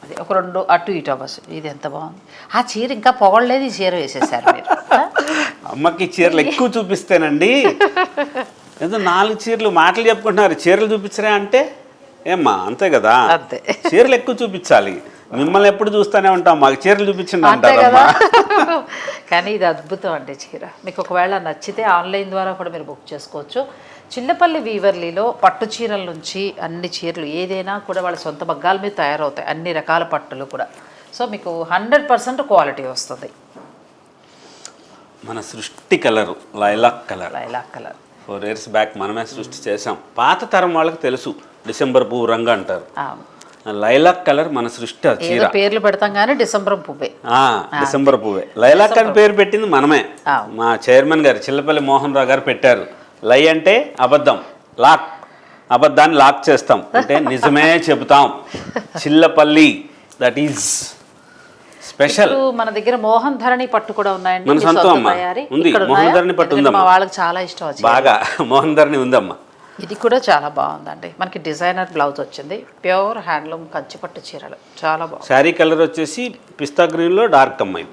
అది ఒక 2 అటు ఇటు అవ్వచ్చు. ఇది ఎంత బాగుంది. ఆ చీర ఇంకా పొగడలేదు, ఈ చీర వేసేసారు మీరు. అమ్మకి చీరలు ఎక్కువ చూపిస్తేనండి ఏదో 4 చీరలు మాటలు చెప్పుకుంటున్నారు, చీరలు చూపించరా అంటే ఏమ్మా అంతే కదా, అంతే. చీరలు ఎక్కువ చూపించాలి. మిమ్మల్ని ఎప్పుడు చూస్తూనే ఉంటాం, మాకు చీరలు చూపించండి అంతే కదా. అంటారమ్మా. కానీ ఇది అద్భుతం అండి చీర. మీకు ఒకవేళ నచ్చితే ఆన్లైన్ ద్వారా కూడా మీరు బుక్ చేసుకోవచ్చు. చిల్లపల్లి వీవర్లీలో పట్టు చీరల నుంచి అన్ని చీరలు ఏదైనా కూడా వాళ్ళ సొంత మగ్గాల మీద తయారవుతాయి, అన్ని రకాల పట్టులు కూడా. సో మీకు 100% క్వాలిటీ వస్తుంది. మన సృష్టి colour lilac colour. Lilac colour 4 years back మనమే సృష్టి చేసాం. పాత తరం వాళ్ళకి తెలుసు డిసెంబర్ పువ్వు రంగు అంటారు. లైలాక్ కలర్ మన సృష్టి. చీర పేర్లు పెడతాం కానీ డిసెంబర్ పువ్వే. డిసెంబర్ పువ్వే. లైలాక్ అని పేరు పెట్టింది మనమే. మా చైర్మన్ గారు చిల్లపల్లి మోహన్ రావు గారు పెట్టారు. లై అంటే అబద్ధం, లాక్ అబద్ధాన్ని లాక్ చేస్తాం అంటే నిజమే చెబుతాం. Chillapalli that is special. మన దగ్గర మోహన్ ధరణి పట్టు కూడా ఉన్నాయండి. మన సొంతం అమ్మ ఉంది, మోహన్ ధరణి పట్టు ఉందమ్మా. వాళ్ళకి చాలా ఇష్టం బాగా మోహన్ ధరణి ఉందమ్మా. ఇది కూడా చాలా బాగుందండి. మనకి డిజైనర్ బ్లౌజ్ వచ్చింది, ప్యూర్ హ్యాండ్లూమ్ కంచిపట్టు చీరలు చాలా బాగుంది. శారీ కలర్ వచ్చేసి పిస్తా గ్రీన్ లో డార్క్ అమ్మాయి,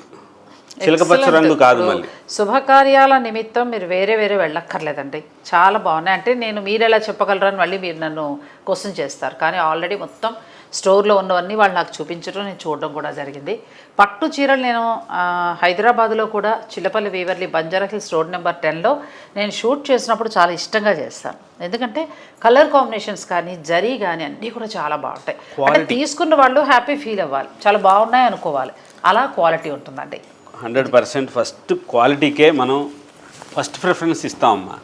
చిలకపచ్చ రంగు కాదు. మళ్ళీ శుభకార్యాల నిమిత్తం మీరు వేరే వెళ్ళక్కర్లేదండి, చాలా బాగున్నాయి. అంటే మీరు ఎలా చెప్పగలరు అని మళ్ళీ మీరు నన్ను క్వశ్చన్ చేస్తారు, కానీ ఆల్రెడీ మొత్తం స్టోర్లో ఉన్నవన్నీ వాళ్ళు నాకు చూపించడం, నేను చూడడం కూడా జరిగింది. పట్టు చీరలు నేను హైదరాబాద్లో కూడా చిల్లపల్లి వీవర్లీ బంజారా హిల్స్ రోడ్ నెంబర్ 10లో నేను షూట్ చేసినప్పుడు చాలా ఇష్టంగా చేస్తాను. ఎందుకంటే కలర్ కాంబినేషన్స్ కానీ జరీ కానీ అన్నీ కూడా చాలా బాగుంటాయి. అంటే తీసుకున్న వాళ్ళు హ్యాపీ ఫీల్ అవ్వాలి, చాలా బాగున్నాయి అనుకోవాలి, అలా క్వాలిటీ ఉంటుందండి. 100% ఫస్ట్ క్వాలిటీకే మనం ఫస్ట్ ప్రిఫరెన్స్ ఇస్తామమ్మా.